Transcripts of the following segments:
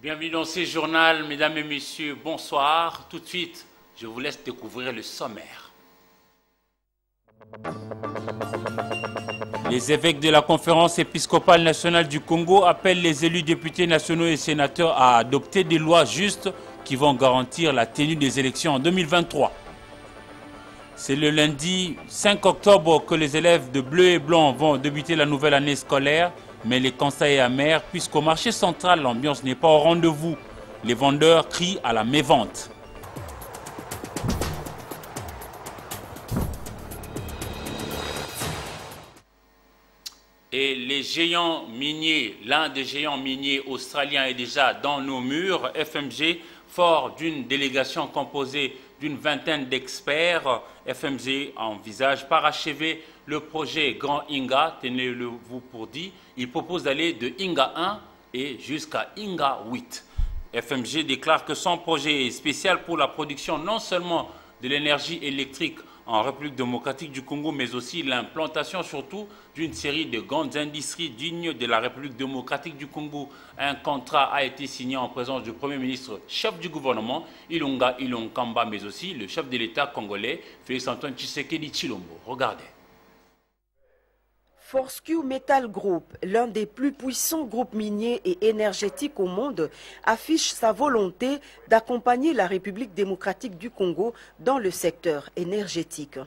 Bienvenue dans ce journal, mesdames et messieurs, bonsoir. Tout de suite, je vous laisse découvrir le sommaire. Les évêques de la Conférence épiscopale nationale du Congo appellent les élus députés nationaux et sénateurs à adopter des lois justes qui vont garantir la tenue des élections en 2023. C'est le lundi 5 octobre que les élèves de Bleu et Blanc vont débuter la nouvelle année scolaire. Mais les constats est amer puisqu'au marché central, l'ambiance n'est pas au rendez-vous. Les vendeurs crient à la mévente. Et les géants miniers, l'un des géants miniers australiens est déjà dans nos murs. FMG, fort d'une délégation composée d'une vingtaine d'experts, FMG envisage parachever le projet Grand Inga, tenez-le-vous pour dit. Il propose d'aller de Inga 1 et jusqu'à Inga 8. FMG déclare que son projet est spécial pour la production non seulement de l'énergie électrique en République démocratique du Congo, mais aussi l'implantation surtout d'une série de grandes industries dignes de la République démocratique du Congo. Un contrat a été signé en présence du Premier ministre, chef du gouvernement, Ilunga Ilunkamba, mais aussi le chef de l'État congolais, Félix-Antoine Tshisekedi Tshilombo. Regardez. Fortescue Metal Group, l'un des plus puissants groupes miniers et énergétiques au monde, affiche sa volonté d'accompagner la République démocratique du Congo dans le secteur énergétique.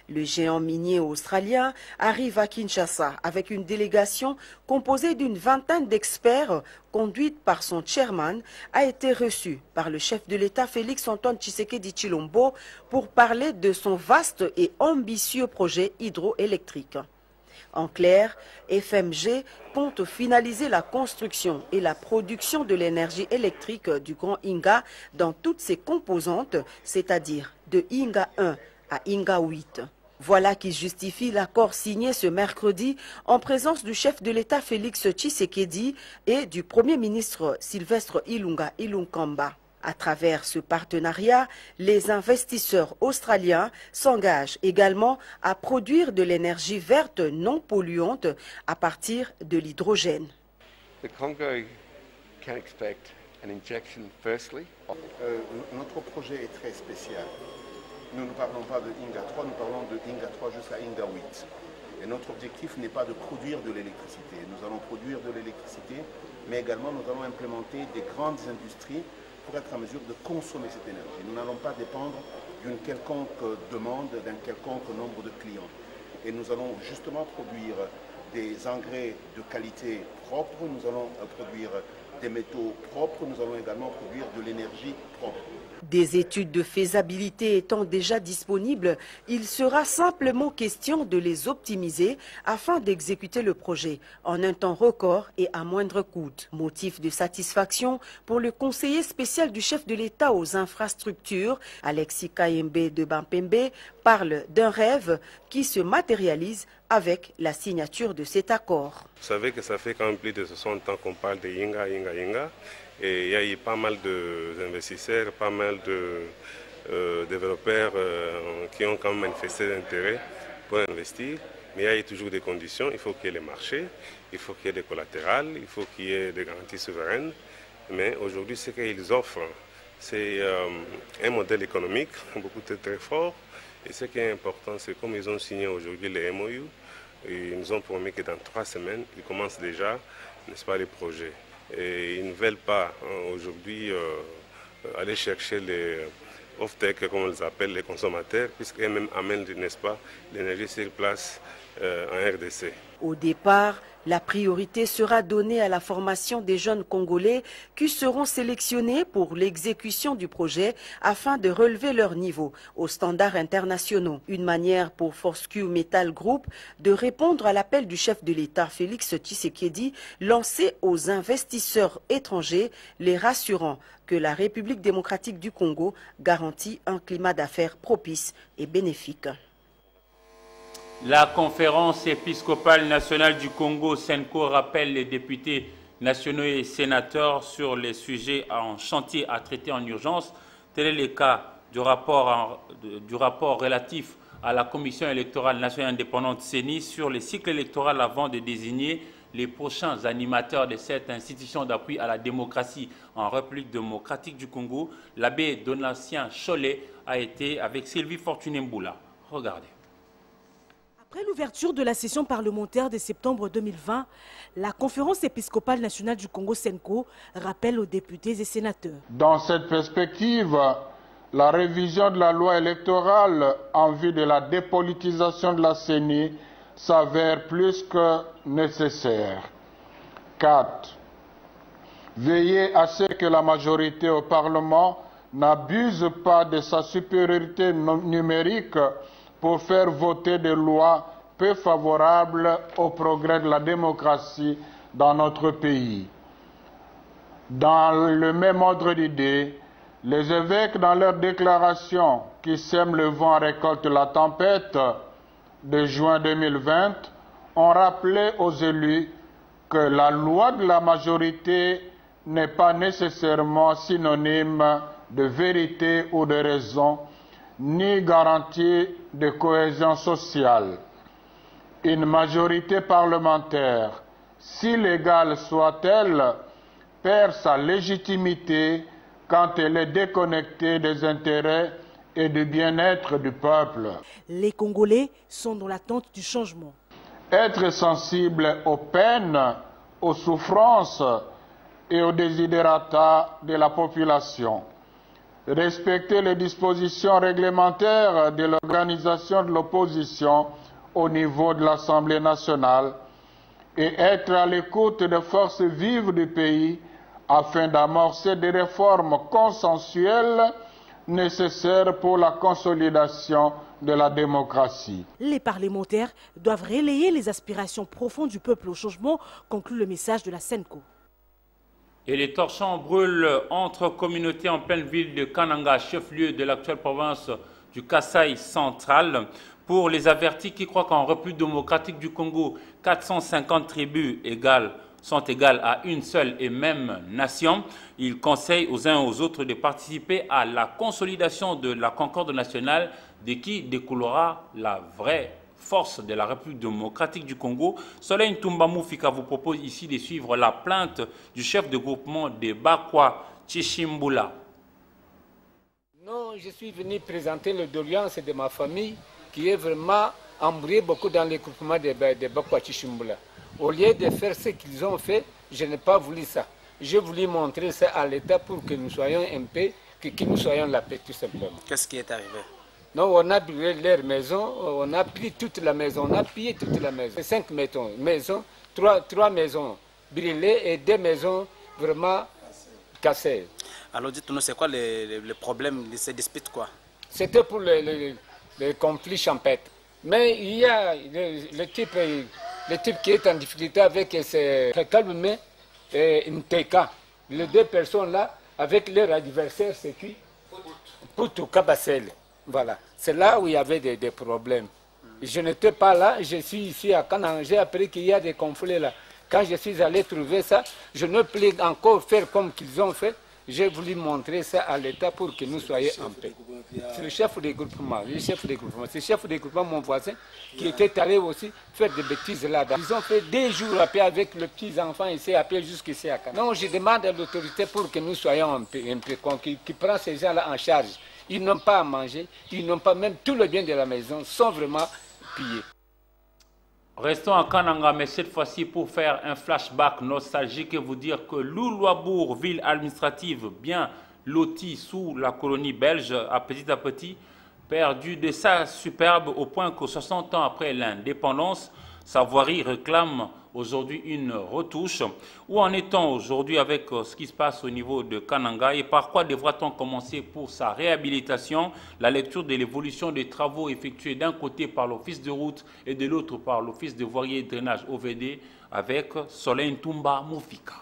Le géant minier australien arrive à Kinshasa avec une délégation composée d'une vingtaine d'experts conduite par son chairman, a été reçu par le chef de l'État Félix-Antoine Tshisekedi Tshilombo pour parler de son vaste et ambitieux projet hydroélectrique. En clair, FMG compte finaliser la construction et la production de l'énergie électrique du Grand Inga dans toutes ses composantes, c'est-à-dire de Inga 1 à Inga 8. Voilà qui justifie l'accord signé ce mercredi en présence du chef de l'État Félix Tshisekedi et du Premier ministre Sylvestre Ilunga Ilunkamba. À travers ce partenariat, les investisseurs australiens s'engagent également à produire de l'énergie verte non polluante à partir de l'hydrogène. The Congo can expect an injection firstly. Notre projet est très spécial. Nous ne parlons pas de Inga 3, nous parlons de Inga 3 jusqu'à Inga 8. Et notre objectif n'est pas de produire de l'électricité. Nous allons produire de l'électricité, mais également nous allons implémenter des grandes industries pour être en mesure de consommer cette énergie. Nous n'allons pas dépendre d'une quelconque demande, d'un quelconque nombre de clients. Et nous allons justement produire des engrais de qualité propre, nous allons produire des métaux propres, nous allons également produire de l'énergie propre. Des études de faisabilité étant déjà disponibles, il sera simplement question de les optimiser afin d'exécuter le projet en un temps record et à moindre coût. Motif de satisfaction pour le conseiller spécial du chef de l'État aux infrastructures, Alexis Kayembe de Bampembe, parle d'un rêve qui se matérialise avec la signature de cet accord. Vous savez que ça fait quand même plus de 60 ans qu'on parle de Inga. Et il y a eu pas mal d'investisseurs, pas mal de développeurs qui ont quand même manifesté l'intérêt pour investir. Mais il y a eu toujours des conditions. Il faut qu'il y ait les marchés, il faut qu'il y ait des collatérales, il faut qu'il y ait des garanties souveraines. Mais aujourd'hui, ce qu'ils offrent, c'est un modèle économique beaucoup très fort. Et ce qui est important, c'est comme ils ont signé aujourd'hui les MOU, ils nous ont promis que dans 3 semaines, ils commencent déjà, n'est-ce pas, les projets. Et ils ne veulent pas aujourd'hui aller chercher les off-tech, comme on les appelle, les consommateurs, puisqu'ils même amènent, n'est-ce pas, l'énergie sur place en RDC. Au départ, La priorité sera donnée à la formation des jeunes Congolais qui seront sélectionnés pour l'exécution du projet afin de relever leur niveau aux standards internationaux. Une manière pour Fortescue Metal Group de répondre à l'appel du chef de l'État Félix Tshisekedi lancé aux investisseurs étrangers, les rassurant que la République démocratique du Congo garantit un climat d'affaires propice et bénéfique. La conférence épiscopale nationale du Congo, SENCO, rappelle les députés nationaux et sénateurs sur les sujets en chantier à traiter en urgence. Tel est le cas du rapport relatif à la Commission électorale nationale indépendante CENI sur les cycles électoraux avant de désigner les prochains animateurs de cette institution d'appui à la démocratie en République démocratique du Congo. L'abbé Donatien Cholet a été avec Sylvie Fortuné-Mboula. Regardez. Après l'ouverture de la session parlementaire de septembre 2020, la conférence épiscopale nationale du Congo SENCO rappelle aux députés et sénateurs. Dans cette perspective, la révision de la loi électorale en vue de la dépolitisation de la CENI s'avère plus que nécessaire. 4. Veiller à ce que la majorité au Parlement n'abuse pas de sa supériorité numérique pour faire voter des lois peu favorables au progrès de la démocratie dans notre pays. Dans le même ordre d'idées, les évêques, dans leur déclaration qui sème le vent récolte la tempête de juin 2020, ont rappelé aux élus que la loi de la majorité n'est pas nécessairement synonyme de vérité ou de raison, ni garantie de cohésion sociale. Une majorité parlementaire, si légale soit-elle, perd sa légitimité quand elle est déconnectée des intérêts et du bien-être du peuple. Les Congolais sont dans l'attente du changement. Être sensible aux peines, aux souffrances et aux desiderata de la population. Respecter les dispositions réglementaires de l'organisation de l'opposition au niveau de l'Assemblée nationale et être à l'écoute des forces vives du pays afin d'amorcer des réformes consensuelles nécessaires pour la consolidation de la démocratie. Les parlementaires doivent relayer les aspirations profondes du peuple au changement, conclut le message de la SENCO. Et les torchons brûlent entre communautés en pleine ville de Kananga, chef-lieu de l'actuelle province du Kasaï central. Pour les avertis qui croient qu'en République démocratique du Congo, 450 tribus sont égales à une seule et même nation, ils conseillent aux uns et aux autres de participer à la consolidation de la concorde nationale de qui découlera la vraie force de la République démocratique du Congo. Soleil Ntumba Fika vous propose ici de suivre la plainte du chef de groupement de Bakwa Tshimbula. Non, je suis venu présenter le doléance de ma famille qui est vraiment embrouillée beaucoup dans les groupements de Bakwa Tshimbula. Au lieu de faire ce qu'ils ont fait, je n'ai pas voulu ça. J'ai voulu montrer ça à l'État pour que nous soyons un peu, que nous soyons la paix tout simplement. Qu'est-ce qui est arrivé? Non, on a brûlé leur maison, on a pris toute la maison, on a pillé toute la maison. 5 maisons, 3 maisons brûlées et 2 maisons vraiment cassées. Alors dites-nous, c'est quoi le problème de ces disputes quoi? C'était pour le conflit champêtre. Mais il y a le type qui est en difficulté avec ses Kalumé et Nteka. Les 2 personnes là, avec leur adversaire, c'est qui? Poutou Kabassel. Voilà, c'est là où il y avait des problèmes. Je n'étais pas là, je suis ici à Kananga, j'ai appris qu'il y a des conflits là. Quand je suis allé trouver ça, je ne peux encore faire comme qu'ils ont fait. J'ai voulu montrer ça à l'État pour que nous soyons en paix. C'est le chef des groupements, c'est le chef des groupements, mon voisin, qui était allé aussi faire des bêtises là. Ils ont fait 2 jours après avec les petits-enfants ici, après jusqu'ici à Kananga. Non, je demande à l'autorité pour que nous soyons en paix, qui prend ces gens-là en charge. Ils n'ont pas à manger, ils n'ont pas même tout le bien de la maison, sont vraiment pillés. Restons à Kananga, mais cette fois-ci pour faire un flashback nostalgique et vous dire que Loulouabourg, ville administrative bien lotie sous la colonie belge, a petit à petit perdu de sa superbe au point que 60 ans après l'indépendance, sa voirie réclame aujourd'hui une retouche. Où en est-on aujourd'hui avec ce qui se passe au niveau de Kananga et par quoi devra-t-on commencer pour sa réhabilitation? La lecture de l'évolution des travaux effectués d'un côté par l'Office de route et de l'autre par l'Office de voirie et drainage OVD avec Soleil Ntumba Moufika.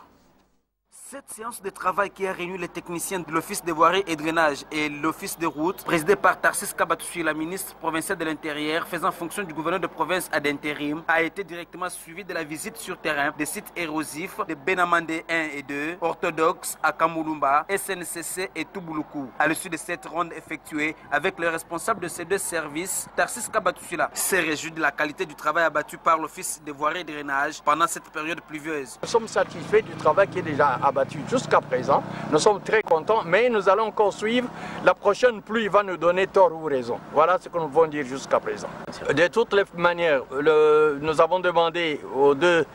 Cette séance de travail qui a réuni les techniciens de l'Office de voirie et drainage et l'Office de route, présidée par Tarsis Kabatouchi, la ministre provinciale de l'Intérieur, faisant fonction du gouverneur de province ad intérim, a été directement suivie de la visite sur terrain des sites érosifs de Benamande 1 et 2, orthodoxes à Kamulumba, SNCC et Toubouloukou. À l'issue de cette ronde effectuée avec le responsable de ces deux services, Tarsis Kabatouchi s'est réjoui de la qualité du travail abattu par l'Office de voirie et drainage pendant cette période pluvieuse. Nous sommes satisfaits du travail qui est déjà abattu jusqu'à présent. Nous sommes très contents, mais nous allons encore suivre. La prochaine pluie va nous donner tort ou raison. Voilà ce que nous pouvons dire jusqu'à présent. De toutes les manières, nous avons demandé aux deux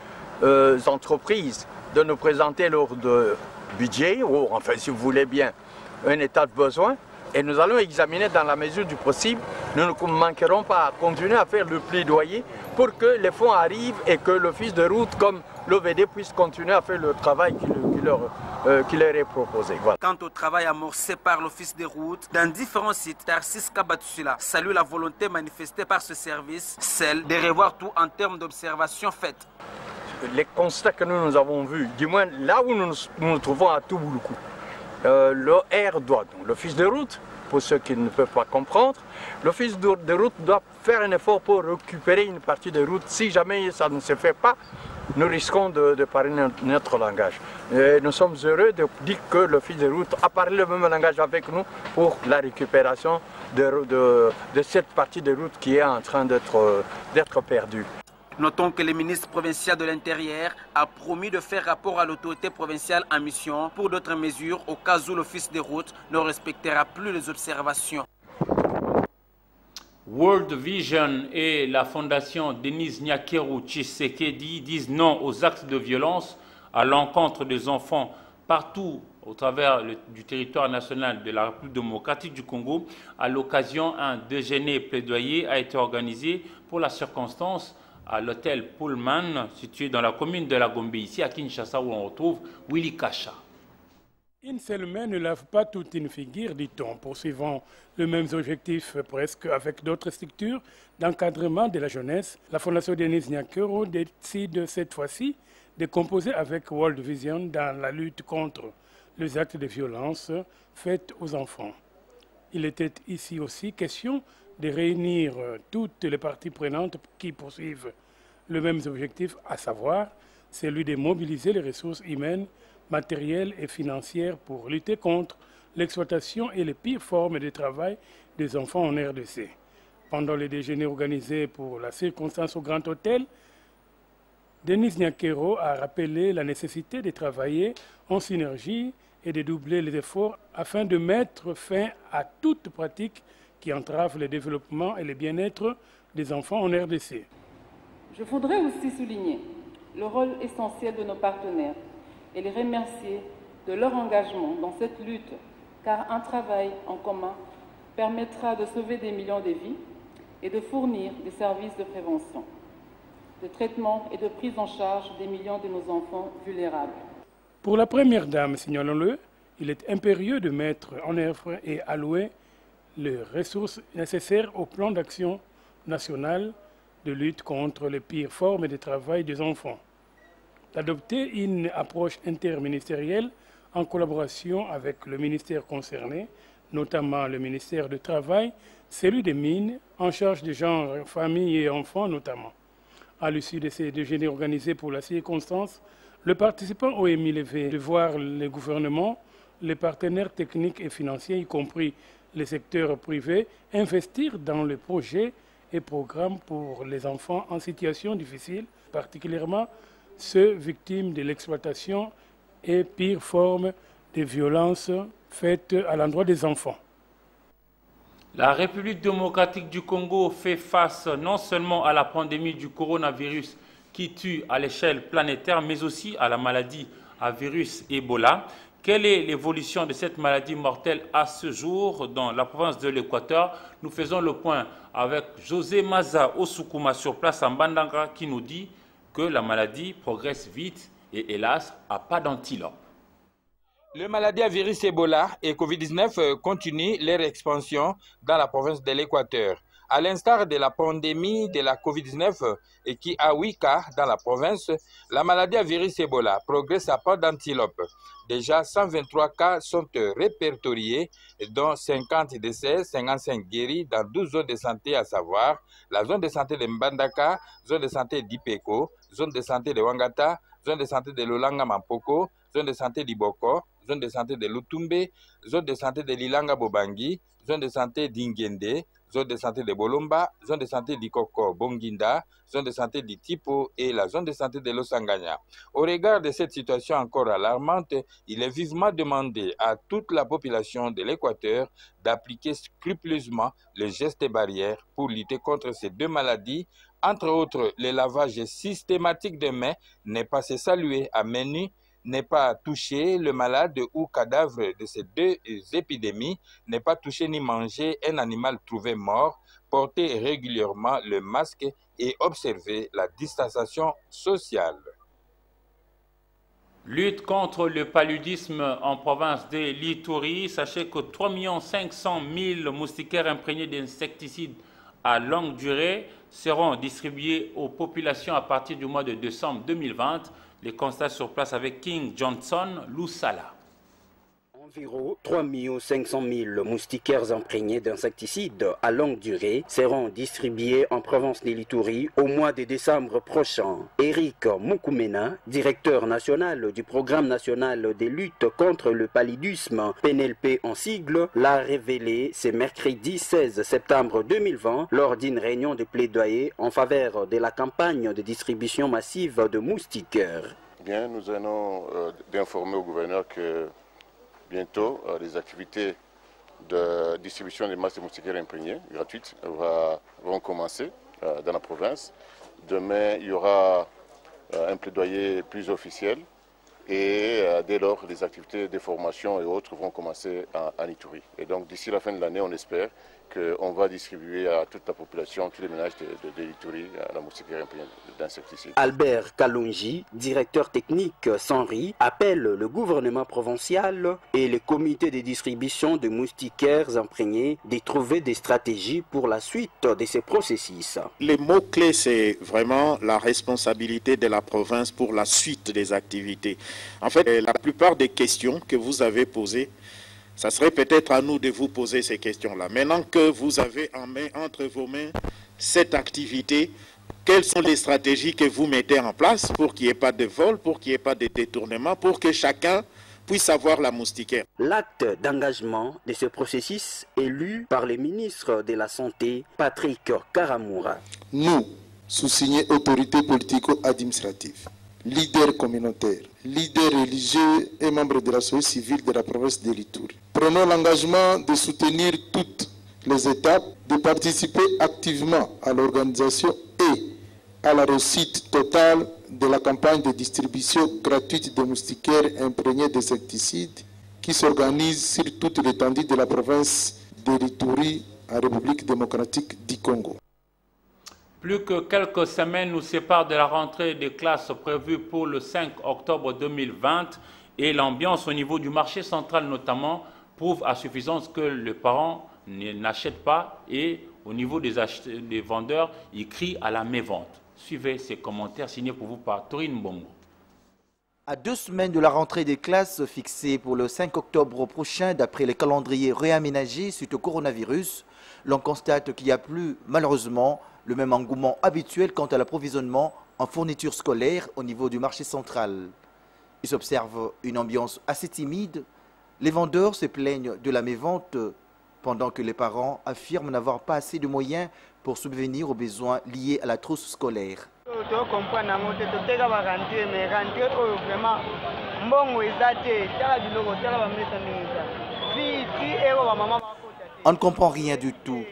entreprises de nous présenter leur budget, ou enfin si vous voulez bien, un état de besoin. Et nous allons examiner dans la mesure du possible. Nous ne manquerons pas à continuer à faire le plaidoyer pour que les fonds arrivent et que l'Office de route comme l'OVD puisse continuer à faire le travail qui leur est proposé. Voilà. Quant au travail amorcé par l'Office des routes, dans différents sites, Tarsis Kabatouchi salue la volonté manifestée par ce service, celle de revoir tout en termes d'observation faite. Les constats que nous avons vus, du moins là où nous nous trouvons à Toubouloukou, l'OR doit, l'Office de route, pour ceux qui ne peuvent pas comprendre, l'Office de route doit faire un effort pour récupérer une partie de route. Si jamais ça ne se fait pas, nous risquons de parler notre langage. Et nous sommes heureux de dire que l'Office de route a parlé le même langage avec nous pour la récupération de cette partie de route qui est en train d'être perdue. Notons que le ministre provincial de l'Intérieur a promis de faire rapport à l'autorité provinciale en mission pour d'autres mesures au cas où l'Office des routes ne respectera plus les observations. World Vision et la fondation Denis Nyakeru Tshisekedi disent non aux actes de violence à l'encontre des enfants partout au travers du territoire national de la République démocratique du Congo. À l'occasion, un déjeuner plaidoyer a été organisé pour la circonstance à l'hôtel Pullman, situé dans la commune de la Gombe, ici à Kinshasa, où on retrouve Willy Kacha. Une seule main ne lave pas toute une figure, dit-on, poursuivant le même objectif presque avec d'autres structures d'encadrement de la jeunesse. La Fondation Denis Nyakeru décide cette fois-ci de composer avec World Vision dans la lutte contre les actes de violence faits aux enfants. Il était ici aussi question de réunir toutes les parties prenantes qui poursuivent le même objectif, à savoir celui de mobiliser les ressources humaines, matérielles et financières pour lutter contre l'exploitation et les pires formes de travail des enfants en RDC. Pendant les déjeuners organisés pour la circonstance au Grand Hôtel, Denis Nyakeru a rappelé la nécessité de travailler en synergie et de doubler les efforts afin de mettre fin à toute pratique qui entrave le développement et le bien-être des enfants en RDC. Je voudrais aussi souligner le rôle essentiel de nos partenaires et les remercier de leur engagement dans cette lutte, car un travail en commun permettra de sauver des millions de vies et de fournir des services de prévention, de traitement et de prise en charge des millions de nos enfants vulnérables. Pour la Première Dame, signalons-le, il est impérieux de mettre en œuvre et allouer les ressources nécessaires au plan d'action national de lutte contre les pires formes de travail des enfants. D'adopter une approche interministérielle en collaboration avec le ministère concerné, notamment le ministère du Travail, celui des Mines, en charge des genres, familles et enfants notamment. À l'issue de ces déjeuners organisés pour la circonstance, le participant ont émis de voir le gouvernement, les partenaires techniques et financiers, y compris les secteurs privés, investir dans les projets et programmes pour les enfants en situation difficile, particulièrement ceux victimes de l'exploitation et pires formes de violences faites à l'endroit des enfants. La République démocratique du Congo fait face non seulement à la pandémie du coronavirus qui tue à l'échelle planétaire, mais aussi à la maladie à virus Ebola. Quelle est l'évolution de cette maladie mortelle à ce jour dans la province de l'Équateur? Nous faisons le point avec José Maza Osukuma sur place en Bandanga qui nous dit que la maladie progresse vite et hélas, à pas d'antilope. Les maladies à virus Ebola et Covid-19 continuent leur expansion dans la province de l'Équateur. À l'instar de la pandémie de la Covid-19 et qui a 8 cas dans la province, la maladie à virus Ebola progresse à pas d'antilope. Déjà, 123 cas sont répertoriés, dont 50 décès, 55 guéris dans 12 zones de santé, à savoir la zone de santé de Mbandaka, zone de santé d'Ipeko, zone de santé de Wangata, zone de santé de Lolanga Mampoko, zone de santé d'Iboko, zone de santé de Lutumbe, zone de santé de Lilanga Bobangi, zone de santé d'Ingende, zone de santé de Bolomba, zone de santé d'Ikoko Bonginda, zone de santé d'Itipo et la zone de santé de Losanganya. Au regard de cette situation encore alarmante, il est vivement demandé à toute la population de l'Équateur d'appliquer scrupuleusement les gestes barrières pour lutter contre ces deux maladies. Entre autres, le lavage systématique des mains n'est pas se saluer à main nue, n'est pas toucher le malade ou cadavre de ces deux épidémies, n'est pas toucher ni manger un animal trouvé mort, porter régulièrement le masque et observer la distanciation sociale. Lutte contre le paludisme en province de l'Ituri. Sachez que 3 500 000 moustiquaires imprégnés d'insecticides à longue durée seront distribués aux populations à partir du mois de décembre 2020. Les constats sur place avec King Johnson Lusala. Environ 3 500 000 moustiquaires imprégnés d'insecticides à longue durée seront distribués en province de l'Ituri au mois de décembre prochain. Eric Mukumena, directeur national du programme national de lutte contre le paludisme, PNLP en sigle, l'a révélé ce mercredi 16 septembre 2020 lors d'une réunion de plaidoyer en faveur de la campagne de distribution massive de moustiquaires. Bien, nous allons d'informer au gouverneur que bientôt, les activités de distribution des masques de moustiquaires imprégnés gratuites vont commencer dans la province. Demain, il y aura un plaidoyer plus officiel et dès lors, les activités de formation et autres vont commencer en Ituri. Et donc, d'ici la fin de l'année, on espère qu'on va distribuer à toute la population, tous les ménages de l'Ituri, la moustiquaire imprégnée d'insecticides. Albert Kalonji, directeur technique Sanri, appelle le gouvernement provincial et les comités de distribution de moustiquaires imprégnés de trouver des stratégies pour la suite de ces processus. Les mots-clés, c'est vraiment la responsabilité de la province pour la suite des activités. En fait, la plupart des questions que vous avez posées, ça serait peut-être à nous de vous poser ces questions-là. Maintenant que vous avez entre vos mains cette activité, quelles sont les stratégies que vous mettez en place pour qu'il n'y ait pas de vol, pour qu'il n'y ait pas de détournement, pour que chacun puisse avoir la moustiquaire? L'acte d'engagement de ce processus est lu par le ministre de la Santé, Patrick Karamoura. Nous, sous-signés autorités politico-administratives, leaders communautaires, leaders religieux et membres de la société civile de la province de l'Ituri, prenons l'engagement de soutenir toutes les étapes, de participer activement à l'organisation et à la réussite totale de la campagne de distribution gratuite de moustiquaires imprégnés d'insecticides qui s'organise sur toute l'étendue de la province de l'Ituri en République démocratique du Congo. Plus que quelques semaines nous séparent de la rentrée des classes prévue pour le 5 octobre 2020 et l'ambiance au niveau du marché central notamment prouve à suffisance que les parents n'achètent pas et au niveau des vendeurs, ils crient à la mévente. Suivez ces commentaires signés pour vous par Torine Bongo. À 2 semaines de la rentrée des classes fixée pour le 5 octobre prochain, d'après les calendriers réaménagés suite au coronavirus, l'on constate qu'il n'y a plus, malheureusement, le même engouement habituel quant à l'approvisionnement en fournitures scolaires au niveau du marché central. Il s'observe une ambiance assez timide. Les vendeurs se plaignent de la mévente pendant que les parents affirment n'avoir pas assez de moyens pour subvenir aux besoins liés à la trousse scolaire. On ne comprend rien du tout.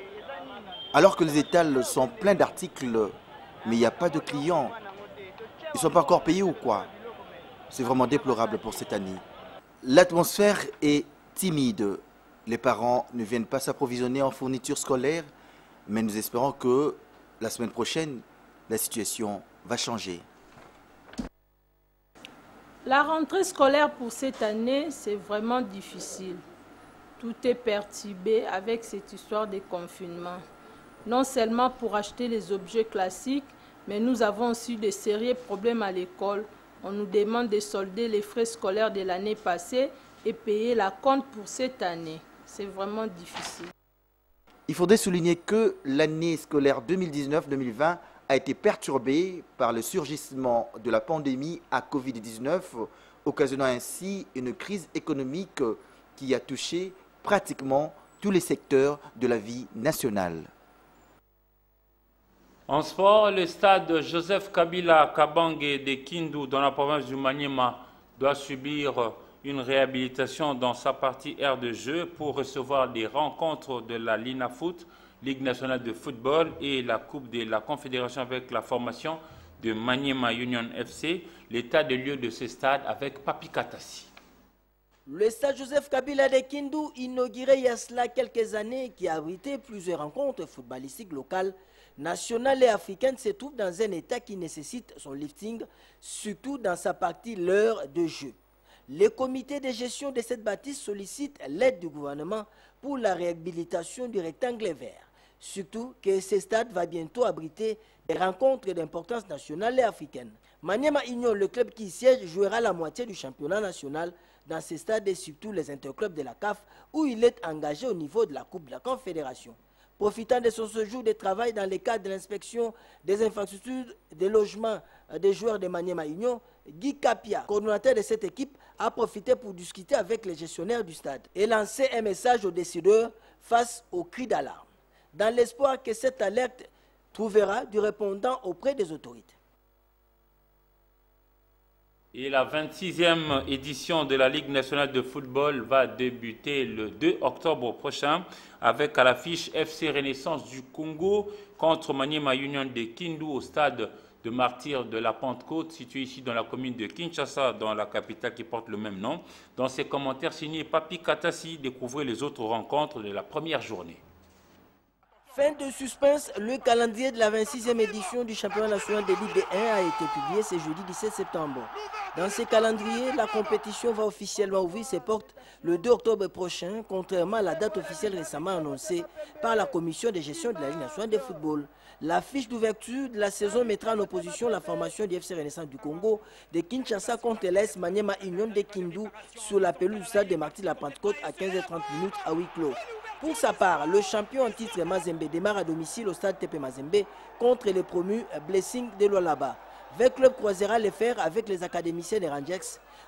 Alors que les étals sont pleins d'articles, mais il n'y a pas de clients. Ils ne sont pas encore payés ou quoi? C'est vraiment déplorable pour cette année. L'atmosphère est timide. Les parents ne viennent pas s'approvisionner en fournitures scolaires, mais nous espérons que la semaine prochaine, la situation va changer. La rentrée scolaire pour cette année, c'est vraiment difficile. Tout est perturbé avec cette histoire de confinement. Non seulement pour acheter les objets classiques, mais nous avons aussi de sérieux problèmes à l'école. On nous demande de solder les frais scolaires de l'année passée et payer la compte pour cette année. C'est vraiment difficile. Il faudrait souligner que l'année scolaire 2019-2020 a été perturbée par le surgissement de la pandémie à Covid-19, occasionnant ainsi une crise économique qui a touché pratiquement tous les secteurs de la vie nationale. En sport, le stade Joseph Kabila Kabange de Kindu dans la province du Maniema doit subir une réhabilitation dans sa partie aire de jeu pour recevoir les rencontres de la Linafoot, Ligue nationale de football, et la Coupe de la Confédération avec la formation de Maniema Union FC. L'état de lieu de ce stade avec Papi Katassi. Le stade Joseph Kabila de Kindu, inauguré il y a cela quelques années, qui a abrité plusieurs rencontres footballistiques locales, nationales et africaines, se trouve dans un état qui nécessite son lifting, surtout dans sa partie l'heure de jeu. Le comité de gestion de cette bâtisse sollicite l'aide du gouvernement pour la réhabilitation du rectangle vert. Surtout que ce stade va bientôt abriter des rencontres d'importance nationale et africaine. Maniema Union, le club qui y siège, jouera la moitié du championnat national dans ce stade et surtout les interclubs de la CAF où il est engagé au niveau de la Coupe de la Confédération. Profitant de son séjour de travail dans le cadre de l'inspection des infrastructures des logements des joueurs de Maniema Union, Guy Kapia, coordonnateur de cette équipe, a profité pour discuter avec les gestionnaires du stade et lancer un message aux décideurs face aux cris d'alarme, dans l'espoir que cette alerte trouvera du répondant auprès des autorités. Et la 26e édition de la Ligue nationale de football va débuter le 2 octobre prochain avec à l'affiche FC Renaissance du Congo contre Maniema Union de Kindu au stade de Martyrs de la Pentecôte, situé ici dans la commune de Kinshasa, dans la capitale qui porte le même nom. Dans ses commentaires signés Papi Katassi, découvrez les autres rencontres de la première journée. Fin de suspense, le calendrier de la 26e édition du championnat national de Ligue 1 a été publié ce jeudi 17 septembre. Dans ce calendrier, la compétition va officiellement ouvrir ses portes le 2 octobre prochain, contrairement à la date officielle récemment annoncée par la commission de gestion de la Ligue nationale de football. La fiche d'ouverture de la saison mettra en opposition la formation du FC Renaissance du Congo de Kinshasa contre l'AS Maniema Union de Kindu sur la pelouse du stade des Martyrs de la Pentecôte à 15h30 à huis clos. Pour sa part, le champion en titre Mazembe démarre à domicile au stade TP Mazembe contre les promus Blessing de Lualaba. Le club croisera les fers avec les académiciens des Rangers.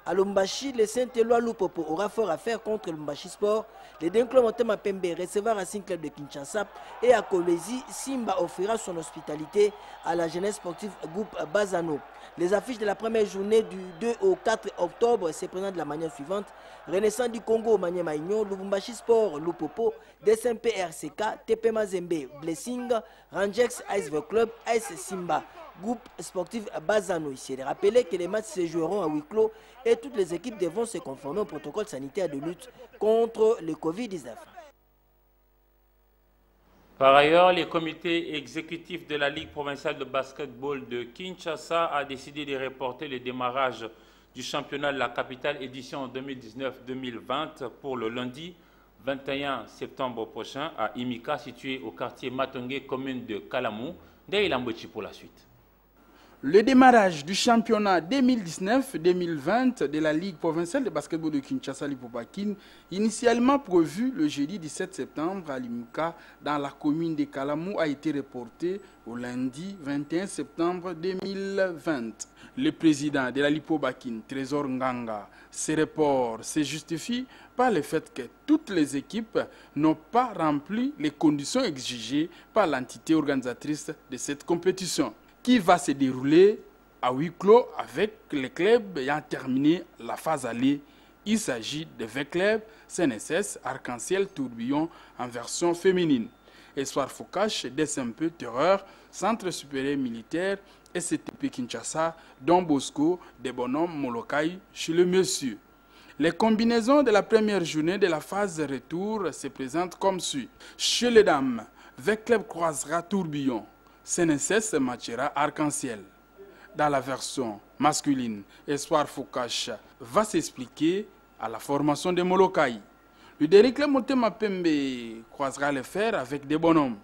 À Lumbashi, le Saint-Éloi Lupopo aura fort à faire contre le Lumbashi Sport. Les deux clubs Motema Pembe recevra Racing Club de Kinshasa. Et à Kolwezi, Simba offrira son hospitalité à la jeunesse sportive groupe Bazano. Les affiches de la première journée du 2 au 4 octobre se présentent de la manière suivante. Renaissance du Congo, Maniema Union, Lubumbashi Sport, Lupopo, DSMP RCK, TP Mazembe, Blessing, Rangers, Ice Club, Ice Simba, groupe sportif Bazano. Ici, rappelez que les matchs se joueront à huis clos et toutes les équipes devront se conformer au protocole sanitaire de lutte contre le Covid-19. Par ailleurs, le comité exécutif de la Ligue provinciale de basketball de Kinshasa a décidé de reporter le démarrage du championnat de la capitale édition 2019-2020 pour le lundi 21 septembre prochain à Imika, situé au quartier Matongé, commune de Kalamou. Ndeilambochi pour la suite. Le démarrage du championnat 2019-2020 de la Ligue provinciale de basketball de Kinshasa-Lipobakin, initialement prévu le jeudi 17 septembre à Limouka, dans la commune de Kalamou, a été reporté au lundi 21 septembre 2020. Le président de la Lipobakin, Trésor Nganga, ce report se justifie par le fait que toutes les équipes n'ont pas rempli les conditions exigées par l'entité organisatrice de cette compétition, qui va se dérouler à huis clos avec les clubs ayant terminé la phase aller. Il s'agit de 20 clubs CNSS, Arc-en-Ciel, Tourbillon en version féminine. Espoir Focache, DSMP, Terreur, Centre supérieur militaire, SCTP Kinshasa, Don Bosco, des bonhommes Molokai chez le monsieur. Les combinaisons de la première journée de la phase retour se présentent comme suit. Chez les dames, 20 clubs croisera Tourbillon. CNSS matchera Arc-en-Ciel. Dans la version masculine. Espoir Fokash va s'expliquer à la formation des Molokai. Le Derrick Motema Pembe croisera les fers avec des bonhommes.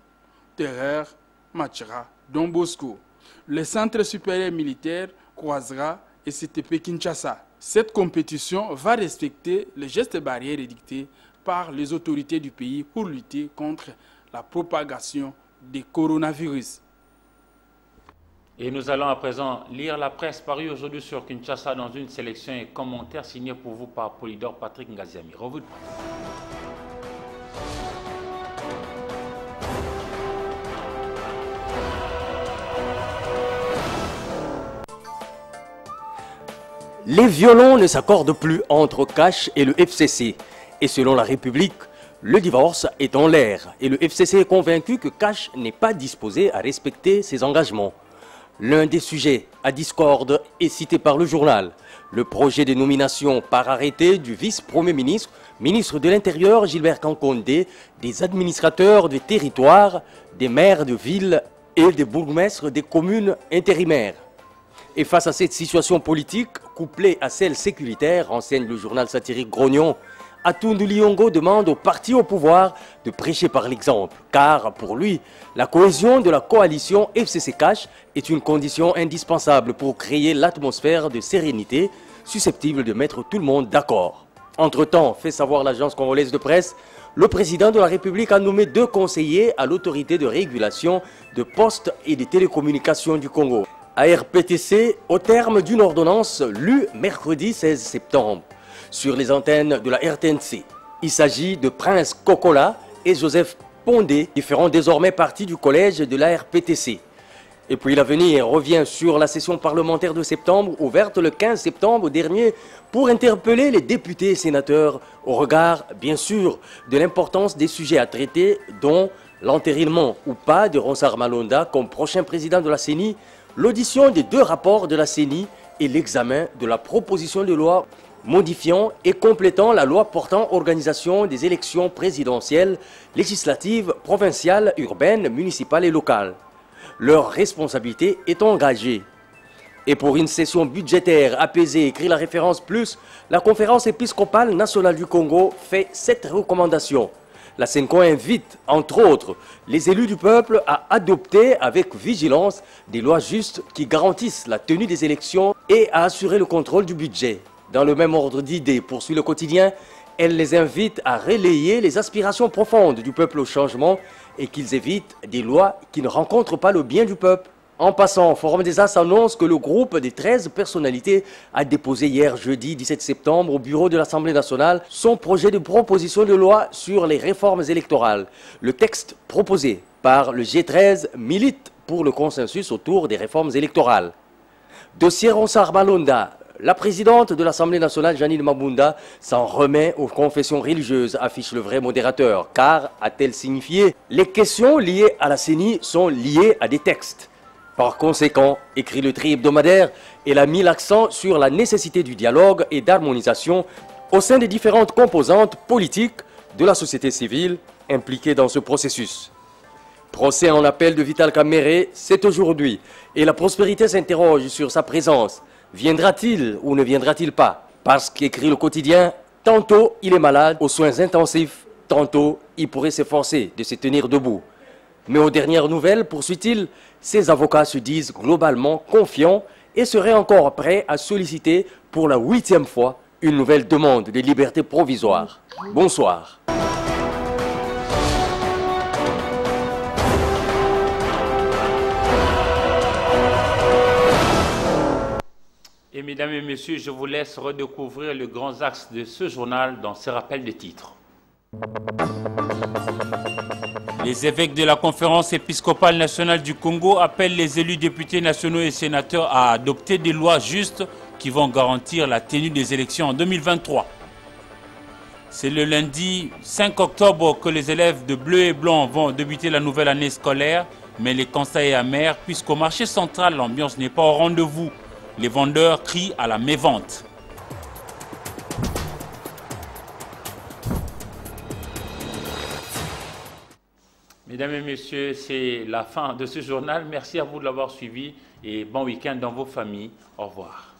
Terreur, Machara, Don Bosco. Le Centre supérieur militaire croisera et CTP Kinshasa. Cette compétition va respecter les gestes barrières édictés par les autorités du pays pour lutter contre la propagation du coronavirus. Et nous allons à présent lire la presse parue aujourd'hui sur Kinshasa dans une sélection et commentaires signés pour vous par Polydor Patrick Ngaziami. Revue de presse. Les violons ne s'accordent plus entre Cash et le FCC. Et selon la République, le divorce est en l'air. Et le FCC est convaincu que Cash n'est pas disposé à respecter ses engagements. L'un des sujets à discorde est cité par le journal. Le projet de nomination par arrêté du vice-premier ministre, ministre de l'Intérieur Gilbert Kankondé, des administrateurs de territoire, des maires de ville et des bourgmestres des communes intérimaires. Et face à cette situation politique, couplée à celle sécuritaire, enseigne le journal satirique Grognon, Atundu Liongo demande au parti au pouvoir de prêcher par l'exemple. Car pour lui, la cohésion de la coalition FCC Cash est une condition indispensable pour créer l'atmosphère de sérénité susceptible de mettre tout le monde d'accord. Entre-temps, fait savoir l'agence congolaise de presse, le président de la République a nommé 2 conseillers à l'autorité de régulation de postes et de télécommunications du Congo. ARPTC, au terme d'une ordonnance lue mercredi 16 septembre sur les antennes de la RTNC. Il s'agit de Prince Kokola et Joseph Pondé, qui feront désormais partie du collège de l'ARPTC. Et puis l'avenir revient sur la session parlementaire de septembre, ouverte le 15 septembre dernier, pour interpeller les députés et sénateurs au regard, bien sûr, de l'importance des sujets à traiter, dont l'entérinement ou pas de Ronsard Malonda comme prochain président de la CENI, l'audition des 2 rapports de la CENI et l'examen de la proposition de loi modifiant et complétant la loi portant organisation des élections présidentielles, législatives, provinciales, urbaines, municipales et locales. Leur responsabilité est engagée. Et pour une session budgétaire apaisée, écrit la référence plus, la conférence épiscopale nationale du Congo fait 7 recommandations. La CENCO invite, entre autres, les élus du peuple à adopter avec vigilance des lois justes qui garantissent la tenue des élections et à assurer le contrôle du budget. Dans le même ordre d'idées, poursuit le quotidien, elle les invite à relayer les aspirations profondes du peuple au changement et qu'ils évitent des lois qui ne rencontrent pas le bien du peuple. En passant, Forum des As annonce que le groupe des 13 personnalités a déposé hier jeudi 17 septembre au bureau de l'Assemblée nationale son projet de proposition de loi sur les réformes électorales. Le texte proposé par le G13 milite pour le consensus autour des réformes électorales. Dossier Ronsard Malonda. La présidente de l'Assemblée nationale, Janine Mabunda, s'en remet aux confessions religieuses, affiche le vrai modérateur, car, a-t-elle signifié, les questions liées à la CENI sont liées à des textes. Par conséquent, écrit le tri-hebdomadaire, elle a mis l'accent sur la nécessité du dialogue et d'harmonisation au sein des différentes composantes politiques de la société civile impliquée dans ce processus. Procès en appel de Vital Kamerhe, c'est aujourd'hui, et la prospérité s'interroge sur sa présence. Viendra-t-il ou ne viendra-t-il pas? Parce qu'écrit le quotidien, tantôt il est malade aux soins intensifs, tantôt il pourrait s'efforcer de se tenir debout. Mais aux dernières nouvelles, poursuit-il, ses avocats se disent globalement confiants et seraient encore prêts à solliciter pour la 8e fois une nouvelle demande de liberté provisoire. Bonsoir. Et mesdames et messieurs, je vous laisse redécouvrir les grands axes de ce journal dans ce rappel des titres. Les évêques de la conférence épiscopale nationale du Congo appellent les élus députés nationaux et sénateurs à adopter des lois justes qui vont garantir la tenue des élections en 2023. C'est le lundi 5 octobre que les élèves de bleu et blanc vont débuter la nouvelle année scolaire, mais les constats est amer puisqu'au marché central, l'ambiance n'est pas au rendez-vous. Les vendeurs crient à la mévente. Mesdames et messieurs, c'est la fin de ce journal. Merci à vous de l'avoir suivi et bon week-end dans vos familles. Au revoir.